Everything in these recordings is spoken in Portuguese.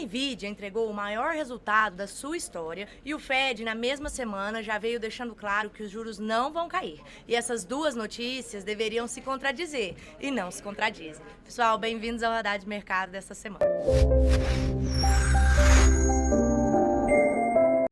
Nvidia entregou o maior resultado da sua história e o Fed, na mesma semana, já veio deixando claro que os juros não vão cair. E essas duas notícias deveriam se contradizer e não se contradizem. Pessoal, bem-vindos ao Radar de Mercado dessa semana.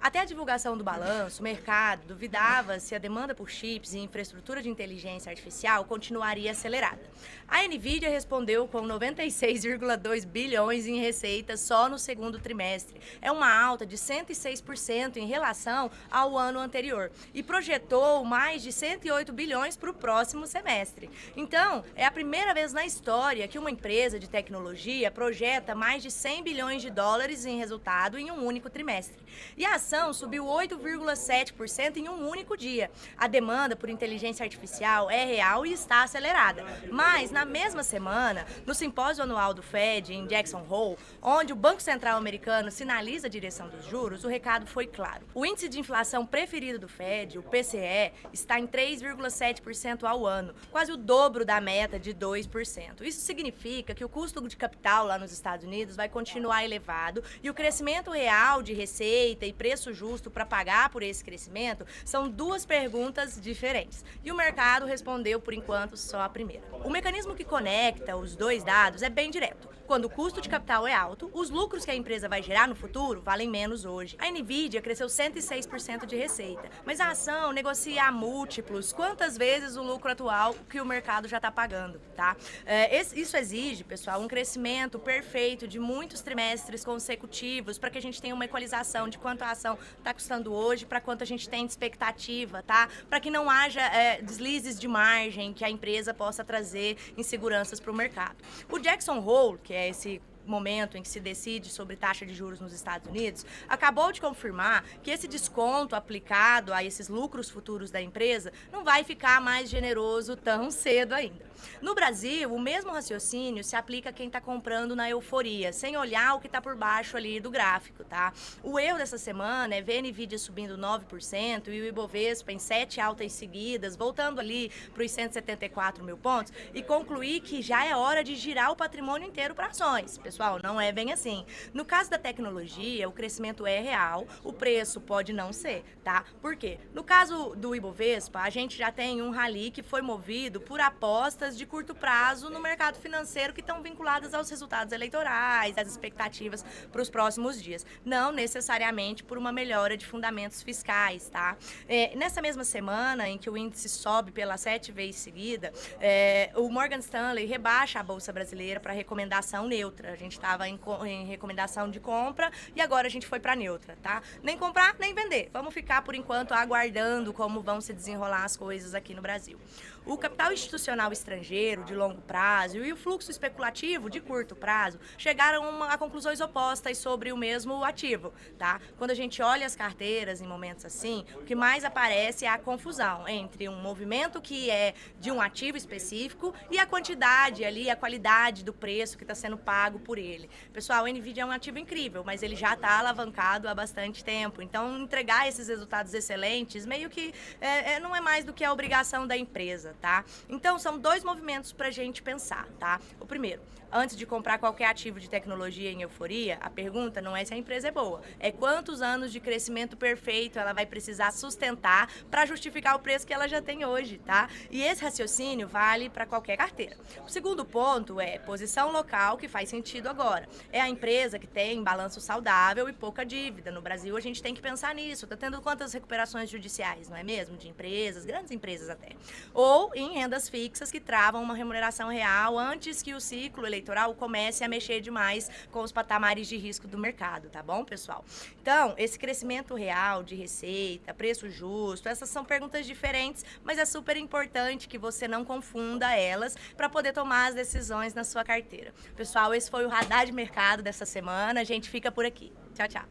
Até a divulgação do balanço, o mercado duvidava se a demanda por chips e infraestrutura de inteligência artificial continuaria acelerada. A Nvidia respondeu com 96,2 bilhões em receitas só no segundo trimestre. É uma alta de 106% em relação ao ano anterior e projetou mais de 108 bilhões para o próximo semestre. Então, é a primeira vez na história que uma empresa de tecnologia projeta mais de 100 bilhões de dólares em resultado em um único trimestre. E a ação subiu 8,7% em um único dia. A demanda por inteligência artificial é real e está acelerada. Mas, na mesma semana, no simpósio anual do Fed, em Jackson Hole, onde o Banco Central americano sinaliza a direção dos juros, o recado foi claro. O índice de inflação preferido do Fed, o PCE, está em 3,7% ao ano, quase o dobro da meta de 2%. Isso significa que o custo de capital lá nos Estados Unidos vai continuar elevado e o crescimento real de receita e preço justo para pagar por esse crescimento são duas perguntas diferentes. E o mercado respondeu, por enquanto, só a primeira. O mecanismo que conecta os dois dados é bem direto. Quando o custo de capital é alto, os lucros que a empresa vai gerar no futuro valem menos hoje. A Nvidia cresceu 106% de receita, mas a ação negocia a múltiplos quantas vezes o lucro atual que o mercado já está pagando, tá? Isso exige, pessoal, um crescimento perfeito de muitos trimestres consecutivos para que a gente tenha uma equalização de quanto a ação está custando hoje para quanto a gente tem de expectativa, tá? Para que não haja deslizes de margem que a empresa possa trazer inseguranças para o mercado. O Jackson Hole, que é esse momento em que se decide sobre taxa de juros nos Estados Unidos, acabou de confirmar que esse desconto aplicado a esses lucros futuros da empresa não vai ficar mais generoso tão cedo ainda. No Brasil, o mesmo raciocínio se aplica a quem está comprando na euforia, sem olhar o que está por baixo ali do gráfico, tá? O erro dessa semana é ver a Nvidia subindo 9% e o Ibovespa em 7 altas seguidas, voltando ali para os 174 mil pontos e concluir que já é hora de girar o patrimônio inteiro para ações. Pessoal, não é bem assim. No caso da tecnologia, o crescimento é real, o preço pode não ser, tá? Por quê? No caso do Ibovespa, a gente já tem um rally que foi movido por apostas de curto prazo no mercado financeiro que estão vinculadas aos resultados eleitorais, às expectativas para os próximos dias. Não necessariamente por uma melhora de fundamentos fiscais, tá? Nessa mesma semana em que o índice sobe pela 7 vezes seguida, o Morgan Stanley rebaixa a Bolsa Brasileira para recomendação neutra. A gente estava em recomendação de compra e agora a gente foi para neutra, tá? Nem comprar, nem vender. Vamos ficar, por enquanto, aguardando como vão se desenrolar as coisas aqui no Brasil. O capital institucional estrangeiro de longo prazo e o fluxo especulativo de curto prazo chegaram a conclusões opostas sobre o mesmo ativo, tá? Quando a gente olha as carteiras em momentos assim, o que mais aparece é a confusão entre um movimento que é de um ativo específico e a quantidade ali, a qualidade do preço que está sendo pago por ele. Pessoal, o Nvidia é um ativo incrível, mas ele já está alavancado há bastante tempo. Então, entregar esses resultados excelentes meio que não é mais do que a obrigação da empresa, tá? Então, são dois movimentos para a gente pensar, tá? O primeiro, antes de comprar qualquer ativo de tecnologia em euforia, a pergunta não é se a empresa é boa, é quantos anos de crescimento perfeito ela vai precisar sustentar para justificar o preço que ela já tem hoje, tá? E esse raciocínio vale para qualquer carteira. O segundo ponto é posição local, que faz sentido agora. É a empresa que tem balanço saudável e pouca dívida. No Brasil, a gente tem que pensar nisso. Tá tendo quantas recuperações judiciais, não é mesmo? De empresas, grandes empresas até. Ou em rendas fixas que travam uma remuneração real antes que o ciclo eleitoral comece a mexer demais com os patamares de risco do mercado, tá bom, pessoal? Então, esse crescimento real de receita, preço justo, essas são perguntas diferentes, mas é super importante que você não confunda elas para poder tomar as decisões na sua carteira. Pessoal, esse foi o Radar de Mercado dessa semana. A gente fica por aqui. Tchau, tchau.